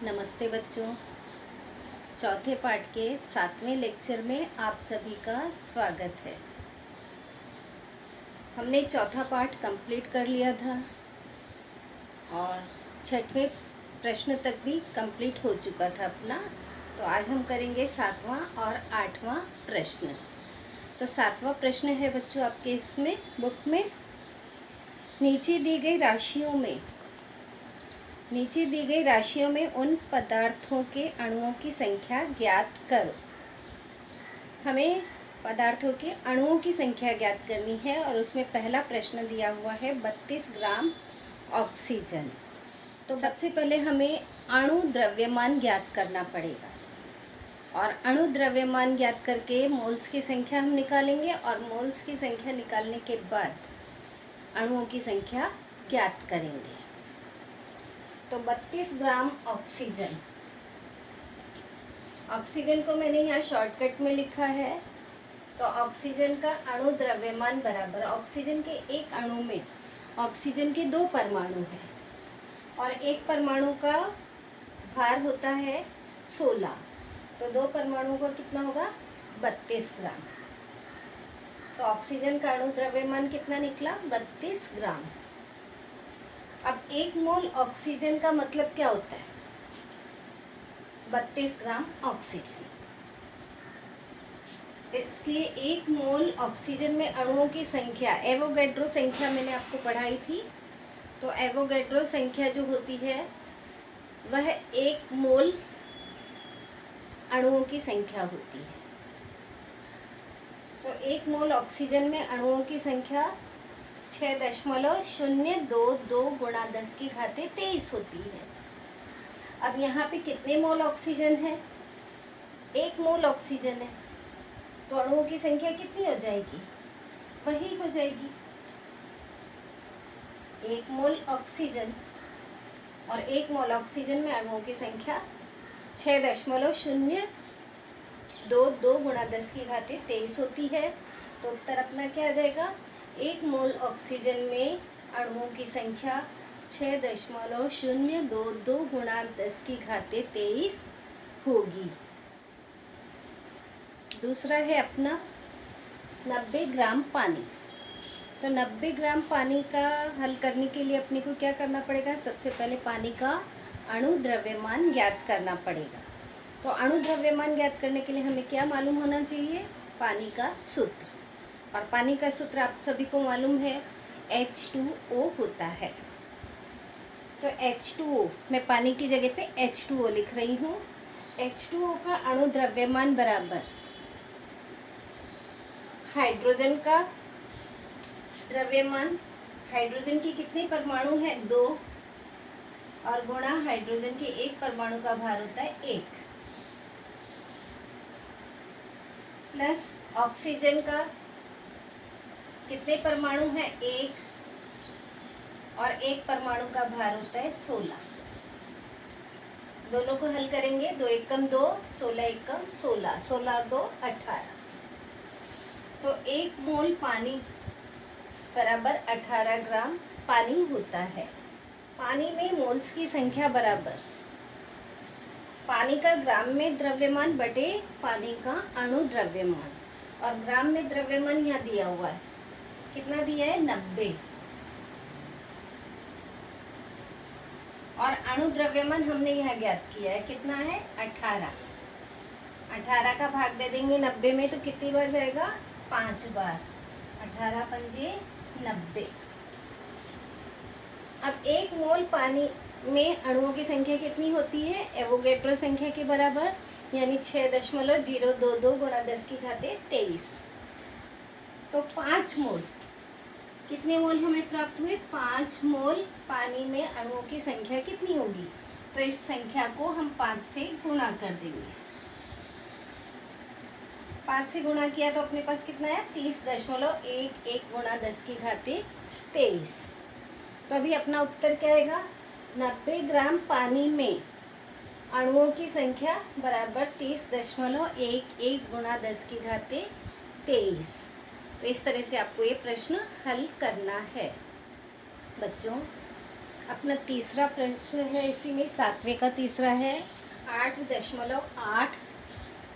नमस्ते बच्चों। चौथे पाठ के 7वें लेक्चर में आप सभी का स्वागत है। हमने चौथा पाठ कंप्लीट कर लिया था और 6वें प्रश्न तक भी कंप्लीट हो चुका था अपना। तो आज हम करेंगे 7वां और 8वां प्रश्न। तो 7वां प्रश्न है बच्चों आपके इसमें बुक में, नीचे दी गई राशियों में उन पदार्थों के अणुओं की संख्या ज्ञात करो। हमें पदार्थों के अणुओं की संख्या ज्ञात करनी है और उसमें पहला प्रश्न दिया हुआ है 32 ग्राम ऑक्सीजन। तो सबसे पहले हमें अणु द्रव्यमान ज्ञात करना पड़ेगा और अणु द्रव्यमान ज्ञात करके मोल्स की संख्या हम निकालेंगे और मोल्स की संख्या निकालने के बाद अणुओं की संख्या ज्ञात करेंगे। तो 32 ग्राम ऑक्सीजन को मैंने यहाँ शॉर्टकट में लिखा है। तो ऑक्सीजन का अणु द्रव्यमान बराबर, ऑक्सीजन के एक अणु में ऑक्सीजन के 2 परमाणु हैं और एक परमाणु का भार होता है 16। तो 2 परमाणुओं का कितना होगा 32 ग्राम। तो ऑक्सीजन का अणु द्रव्यमान कितना निकला 32 ग्राम। अब 1 मोल ऑक्सीजन का मतलब क्या होता है 32 ग्राम ऑक्सीजन। इसलिए 1 मोल ऑक्सीजन में अणुओं की संख्या, एवोगैड्रो संख्या मैंने आपको पढ़ाई थी। तो एवोगैड्रो संख्या जो होती है वह 1 मोल अणुओं की संख्या होती है। तो 1 मोल ऑक्सीजन में अणुओं की संख्या 6.022 गुणा 10 की घाते 23 होती है। अब यहाँ पे कितने मोल ऑक्सीजन है 1 मोल ऑक्सीजन है, तो अणुओं की संख्या कितनी हो जाएगी वही हो जाएगी 1 मोल ऑक्सीजन। और 1 मोल ऑक्सीजन में अणुओं की संख्या 6.022 गुणा 10 की घाते 23 होती है। तो उत्तर अपना क्या आ जाएगा 1 मोल ऑक्सीजन में अणुओं की संख्या 6.022 गुणा 10 की घाते 23 होगी। दूसरा है अपना 90 ग्राम पानी। तो 90 ग्राम पानी का हल करने के लिए अपने को क्या करना पड़ेगा, सबसे पहले पानी का अणु द्रव्यमान ज्ञात करना पड़ेगा। तो अणु द्रव्यमान ज्ञात करने के लिए हमें क्या मालूम होना चाहिए, पानी का सूत्र। और पानी का सूत्र आप सभी को मालूम है H2O होता है। तो H2O, मैं पानी की जगह पे H2O लिख रही हूँ। H2O का अणु द्रव्यमान बराबर हाइड्रोजन का द्रव्यमान, हाइड्रोजन की कितने परमाणु हैं 2 और गुणा हाइड्रोजन के 1 परमाणु का भार होता है 1, प्लस ऑक्सीजन का कितने परमाणु हैं 1 और 1 परमाणु का भार होता है 16। दोनों को हल करेंगे, 2 एकम 2, 16 एकम 16, 16 और 2 18। तो 1 मोल पानी बराबर 18 ग्राम पानी होता है। पानी में मोल्स की संख्या बराबर पानी का ग्राम में द्रव्यमान बटे पानी का अणु द्रव्यमान। और ग्राम में द्रव्यमान यहाँ दिया हुआ है, कितना दिया है 90। और अणु द्रव्यमान हमने यहाँ ज्ञात किया है, कितना है 18। 18 का भाग दे देंगे 90 में तो कितनी बार जाएगा 5 बार, 18 पंजे 90। अब 1 मोल पानी में अणुओं की संख्या कितनी होती है एवोगैड्रो संख्या के बराबर, यानी 6.022 गुणा 10 की घाते 23। तो 5 मोल, कितने मोल हमें प्राप्त हुए 5 मोल पानी में अणुओं की संख्या कितनी होगी। तो इस संख्या को हम 5 से गुणा कर देंगे। 5 से गुणा किया तो अपने पास कितना है 30.11 गुणा 10 की घाते 23। तो अभी अपना उत्तर क्या आएगा 90 ग्राम पानी में अणुओं की संख्या बराबर 30.11 गुणा 10 की घाते 23। तो इस तरह से आपको ये प्रश्न हल करना है बच्चों। अपना तीसरा प्रश्न है, इसी में 7वें का तीसरा है। 8.8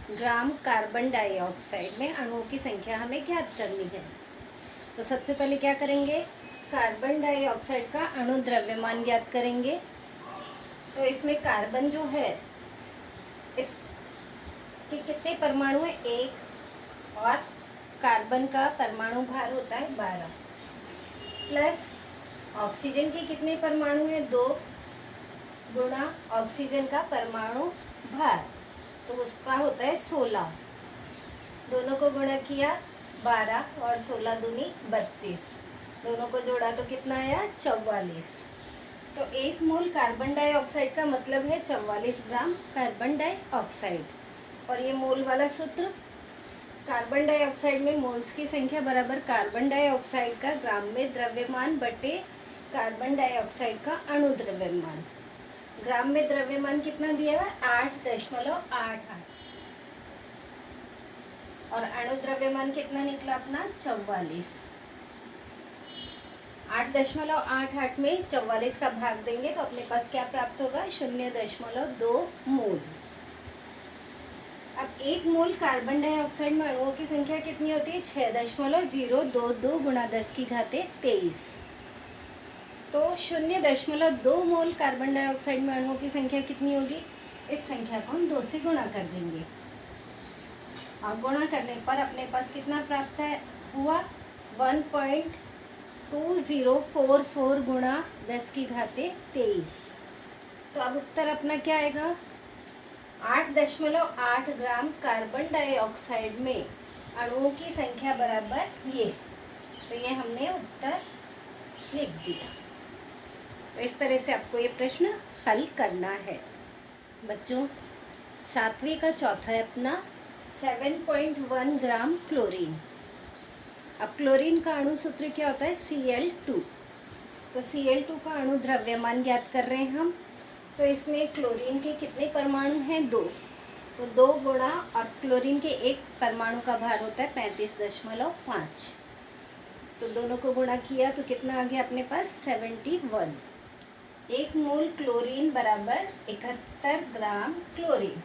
ग्राम कार्बन डाइऑक्साइड में अणुओं की संख्या हमें ज्ञात करनी है। तो सबसे पहले क्या करेंगे, कार्बन डाइऑक्साइड का अणु द्रव्यमान ज्ञात करेंगे। तो इसमें कार्बन जो है इसके कितने परमाणु है, 1, और कार्बन का परमाणु भार होता है 12, प्लस ऑक्सीजन के कितने परमाणु हैं, 2 गुणा ऑक्सीजन का परमाणु भार, तो उसका होता है 16। दोनों को गुणा किया 12 और 16 दूनी 32, दोनों को जोड़ा तो कितना आया 44। तो 1 मोल कार्बन डाइऑक्साइड का मतलब है 44 ग्राम कार्बन डाइऑक्साइड। और ये मोल वाला सूत्र, कार्बन डाइऑक्साइड में मोल्स की संख्या बराबर कार्बन डाइऑक्साइड का ग्राम में द्रव्यमान बटे कार्बन डाइऑक्साइड का अणु द्रव्यमान। ग्राम में द्रव्यमान कितना दिया हुआ है, 8.88, और अणु द्रव्यमान कितना निकला अपना 44। 8.88 में 44 का भाग देंगे तो अपने पास क्या प्राप्त होगा, 0.2 मोल। अब 1 मोल कार्बन डाइऑक्साइड में अणुओं की संख्या कितनी होती है, 6.022 गुणा 10 की घाते 23। तो 0.2 मोल कार्बन डाइऑक्साइड में अणुओं की संख्या कितनी होगी, इस संख्या को हम 2 से गुणा कर देंगे। और गुणा करने पर अपने पास कितना प्राप्त है हुआ, 1.2044 गुणा 10 की घाते 23। तो अब उत्तर अपना क्या आएगा, 8.8 ग्राम कार्बन डाइऑक्साइड में अणुओं की संख्या बराबर ये। तो ये हमने उत्तर लिख दिया। तो इस तरह से आपको ये प्रश्न हल करना है। बच्चों 7वीं का चौथा है अपना 7.1 ग्राम क्लोरीन। अब क्लोरीन का अणु सूत्र क्या होता है, Cl2। तो Cl2 का अणु द्रव्यमान ज्ञात कर रहे हैं हम। तो इसमें क्लोरीन के कितने परमाणु हैं, 2। तो 2 गुणा, और क्लोरीन के एक परमाणु का भार होता है 35.5। तो दोनों को गुणा किया तो कितना आ गया अपने पास 71। 1 मोल क्लोरीन बराबर 71 ग्राम क्लोरीन।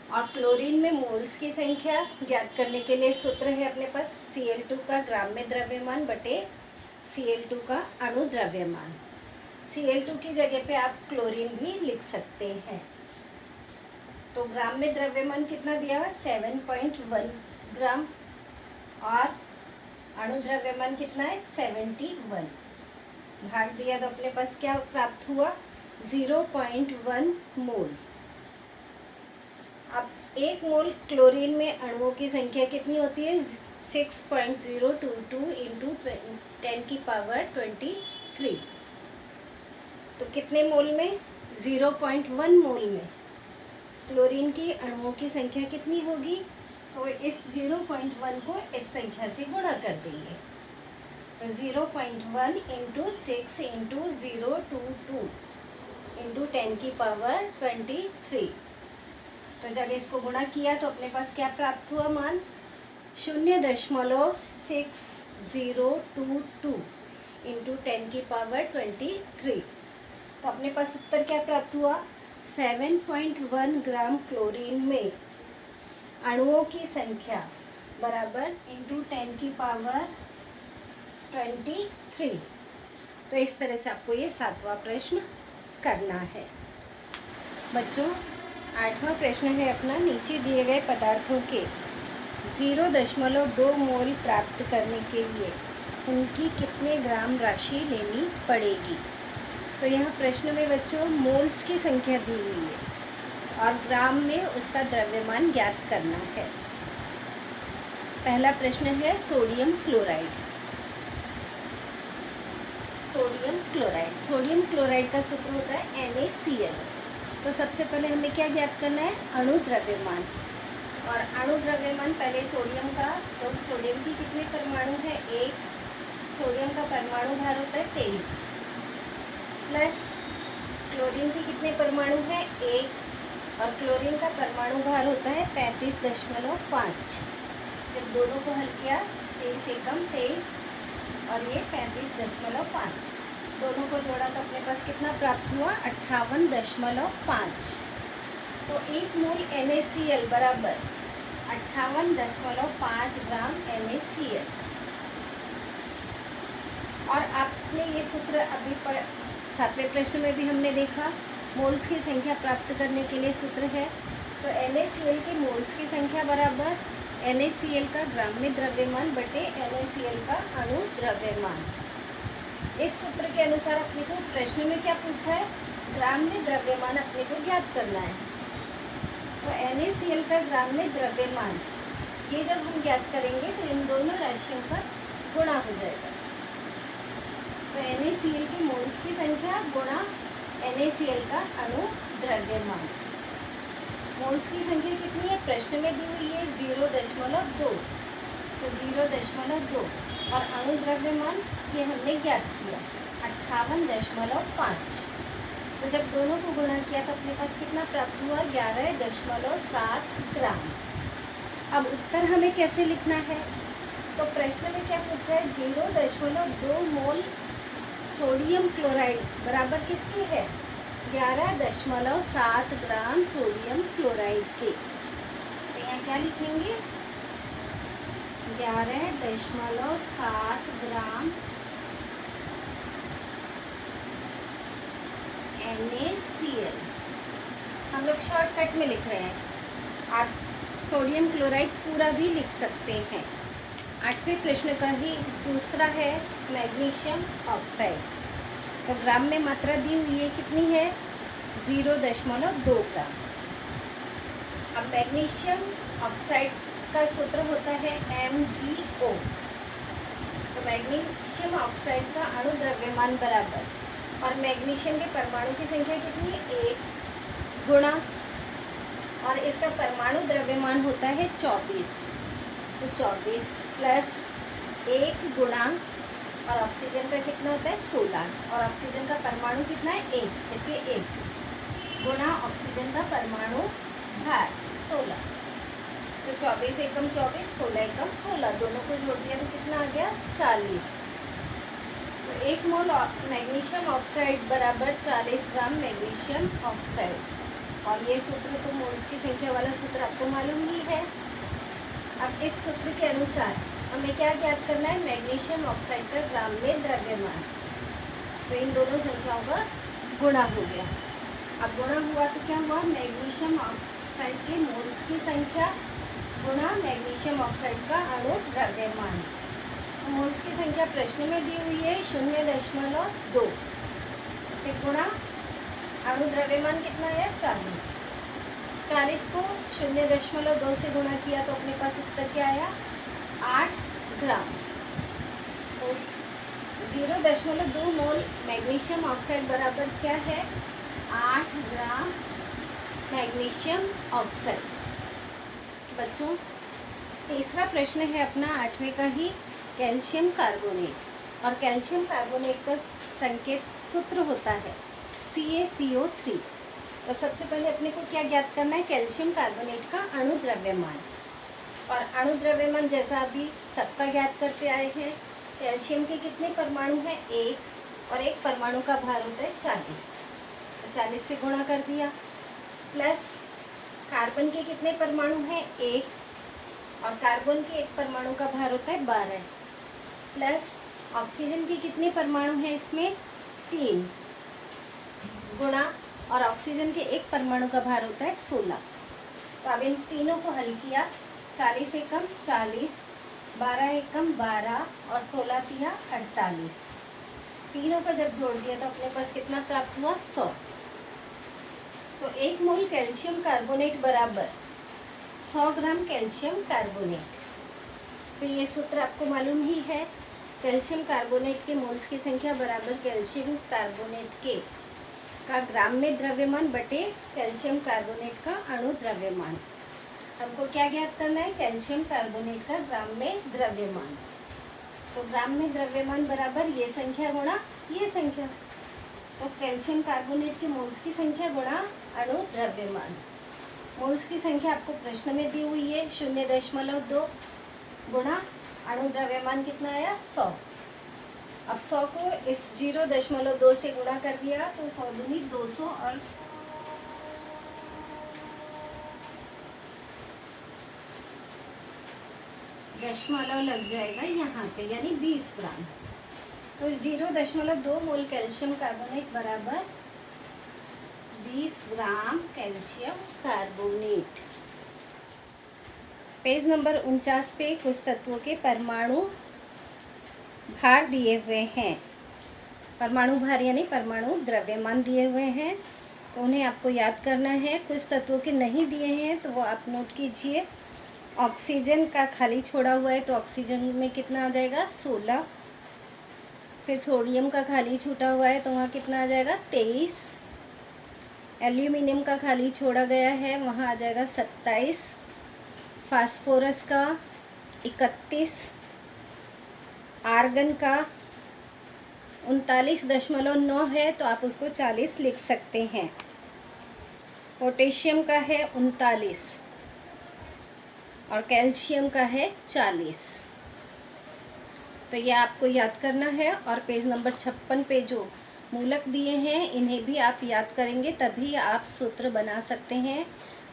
और क्लोरीन में मोल्स की संख्या ज्ञात करने के लिए सूत्र है अपने पास Cl2 का ग्राम में द्रव्यमान बटे Cl2 का अणु द्रव्यमान। Cl2 की जगह पे आप क्लोरीन भी लिख सकते हैं। तो ग्राम में द्रव्यमान कितना दिया हुआ, 7.1 ग्राम, और अणु द्रव्यमान कितना है 71। भाग दिया तो अपने पास क्या प्राप्त हुआ, 0.1 मोल। अब 1 मोल क्लोरीन में अणुओं की संख्या कितनी होती है, 6.022 इंटू 10 की पावर 23। तो कितने मोल में, 0.1 मोल में क्लोरीन की अणुओं की संख्या कितनी होगी, तो इस 0.1 को इस संख्या से गुणा कर देंगे। तो 0.1 इंटू 6 इंटू 022 इंटू 10 की पावर 23। तो जब इसको गुणा किया तो अपने पास क्या प्राप्त हुआ मान, 0.6022 इंटू 10 की पावर 23। तो अपने पास उत्तर क्या प्राप्त हुआ, 7.1 ग्राम क्लोरीन में अणुओं की संख्या बराबर इंटू 10 की पावर 23। तो इस तरह से आपको ये 7वां प्रश्न करना है। बच्चों 8वां प्रश्न है अपना, नीचे दिए गए पदार्थों के 0.2 मोल प्राप्त करने के लिए उनकी कितने ग्राम राशि लेनी पड़ेगी। तो यहाँ प्रश्न में बच्चों मोल्स की संख्या दी हुई है और ग्राम में उसका द्रव्यमान ज्ञात करना है। पहला प्रश्न है सोडियम क्लोराइड। सोडियम क्लोराइड का सूत्र होता है NaCl। तो सबसे पहले हमें क्या ज्ञात करना है, अणु द्रव्यमान। और अणु द्रव्यमान पहले सोडियम का, तो सोडियम की कितने परमाणु है, 1। सोडियम का परमाणु भार होता है 23, प्लस क्लोरीन के कितने परमाणु हैं, 1। और क्लोरीन का परमाणु भार होता है 35.5। जब दोनों को हल किया 23 एकम 23 और ये 35.5। दोनों को जोड़ा तो अपने पास कितना प्राप्त हुआ 58.5। तो 1 मोल NaCl बराबर 58.5 ग्राम NaCl। और आपने ये सूत्र अभी 7वें प्रश्न में भी हमने देखा, मोल्स की संख्या प्राप्त करने के लिए सूत्र है। तो NaCl के मोल्स की संख्या बराबर NaCl का ग्राम में द्रव्यमान बटे NaCl का अणु द्रव्यमान। इस सूत्र के अनुसार अपने को प्रश्न में क्या पूछा है, ग्राम में द्रव्यमान अपने को ज्ञात करना है। तो NaCl का ग्राम में द्रव्यमान ये जब हम ज्ञात करेंगे तो इन दोनों राशियों का गुणा हो जाएगा। तो NaCl के मोल्स की संख्या गुणा NaCl का अणु द्रव्यमान। मोल्स की संख्या कितनी है, प्रश्न में दी हुई है 0.2, तो 0.2 और अणु द्रव्यमान ये हमने ज्ञात किया 58.5। तो जब दोनों को गुणा किया तो अपने पास कितना प्राप्त हुआ 11.7 ग्राम। अब उत्तर हमें कैसे लिखना है, तो प्रश्न में क्या पूछा है 0.2 मोल सोडियम क्लोराइड बराबर किसके है 11.7 ग्राम सोडियम क्लोराइड के। तो यहाँ क्या लिखेंगे 11.7 ग्राम NaCl। हम लोग शॉर्टकट में लिख रहे हैं, आप सोडियम क्लोराइड पूरा भी लिख सकते हैं। 8वें प्रश्न का ही दूसरा है मैग्नीशियम ऑक्साइड। तो ग्राम में मात्रा दी हुई है कितनी है 0.2 ग्राम। अब मैग्नीशियम ऑक्साइड का सूत्र होता है MgO। तो मैग्नीशियम ऑक्साइड का अणु द्रव्यमान बराबर, और मैग्नीशियम के परमाणु की संख्या कितनी है 1 गुणा, और इसका परमाणु द्रव्यमान होता है 24। तो 24 प्लस 1 गुणा, और ऑक्सीजन का कितना होता है 16, और ऑक्सीजन का परमाणु कितना है 1, इसलिए 1 गुणा ऑक्सीजन का परमाणु भार 16। तो 24 एकम 24, 16 एकम 16, दोनों को जोड़ दिया तो कितना आ गया 40। तो 1 मोल मैग्नीशियम ऑक्साइड बराबर 40 ग्राम मैग्नीशियम ऑक्साइड। और ये सूत्र तो मोल्स की संख्या वाला सूत्र आपको मालूम ही है। अब इस सूत्र के अनुसार हमें क्या ज्ञात करना है, मैग्नीशियम ऑक्साइड का ग्राम में द्रव्यमान। तो इन दोनों संख्याओं का गुणा हो गया। अब गुणा हुआ तो क्या हुआ, मैग्नीशियम ऑक्साइड के मोल्स की संख्या गुणा मैग्नीशियम ऑक्साइड का अणु द्रव्यमान। तो मोल्स की संख्या प्रश्न में दी हुई है 0.2, फिर गुणा अणु द्रव्यमान कितना है 40। 40 को 0.2 से गुणा किया तो अपने पास उत्तर क्या आया 8 ग्राम। तो 0.2 मोल मैग्नीशियम ऑक्साइड बराबर क्या है 8 ग्राम मैग्नीशियम ऑक्साइड। बच्चों तीसरा प्रश्न है अपना 8वें का ही, कैल्शियम कार्बोनेट। और कैल्शियम कार्बोनेट का संकेत सूत्र होता है CaCO3। तो सबसे पहले अपने को क्या ज्ञात करना है, कैल्शियम कार्बोनेट का अणु द्रव्यमान। और अणु द्रव्यमान जैसा अभी सबका ज्ञात करते आए हैं, कैल्शियम के कितने परमाणु हैं 1, और एक परमाणु का भार होता है 40। तो 40 से गुणा कर दिया, प्लस कार्बन के कितने परमाणु हैं 1, और कार्बन के एक परमाणु का भार होता है 12, प्लस ऑक्सीजन के कितने परमाणु हैं इसमें 3 गुणा, और ऑक्सीजन के एक परमाणु का भार होता है 16। तो अब इन तीनों को हल किया, 40 एकम 40, 12 एकम 12 और 16 तिया 48। तीनों का जब जोड़ दिया तो अपने पास कितना प्राप्त हुआ 100। तो 1 मोल कैल्शियम कार्बोनेट बराबर 100 ग्राम कैल्शियम कार्बोनेट। तो ये सूत्र आपको मालूम ही है, कैल्शियम कार्बोनेट के मोल्स की संख्या बराबर कैल्शियम कार्बोनेट के का ग्राम में द्रव्यमान बटे कैल्शियम कार्बोनेट का अणु द्रव्यमान। हमको क्या ज्ञात करना है, कैल्शियम कार्बोनेट का ग्राम में द्रव्यमान। तो ग्राम में द्रव्यमान बराबर ये संख्या गुणा ये संख्या। तो कैल्शियम कार्बोनेट के मोल्स की संख्या गुणा अणु द्रव्यमान। मोल्स की संख्या आपको प्रश्न में दी हुई है 0.2 गुणा अणु द्रव्यमान कितना आया 100। अब 100 को इस 0.2 से गुणा कर दिया तो 100 दूनी 200 और दशमलव लग जाएगा यहाँ पे, यानी 20 ग्राम। तो 0.2 मोल कैल्शियम कार्बोनेट बराबर 20 ग्राम कैल्शियम कार्बोनेट। पेज नंबर 49 पे कुछ तत्वों के परमाणु भार दिए हुए हैं। परमाणु भार यानी परमाणु द्रव्यमान दिए हुए हैं, तो उन्हें आपको याद करना है। कुछ तत्वों के नहीं दिए हैं तो वो आप नोट कीजिए। ऑक्सीजन का खाली छोड़ा हुआ है तो ऑक्सीजन में कितना आ जाएगा 16। फिर सोडियम का खाली छूटा हुआ है तो वहाँ कितना आ जाएगा 23। एल्यूमिनियम का खाली छोड़ा गया है वहाँ आ जाएगा 27। फास्फोरस का 31। आर्गन का 39.9 है तो आप उसको 40 लिख सकते हैं। पोटेशियम का है 39 और कैल्शियम का है 40। तो ये आपको याद करना है। और पेज नंबर 56 पे जो मूलक दिए हैं इन्हें भी आप याद करेंगे, तभी आप सूत्र बना सकते हैं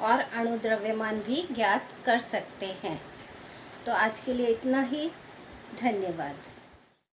और अणु द्रव्यमान भी ज्ञात कर सकते हैं। तो आज के लिए इतना ही। धन्यवाद।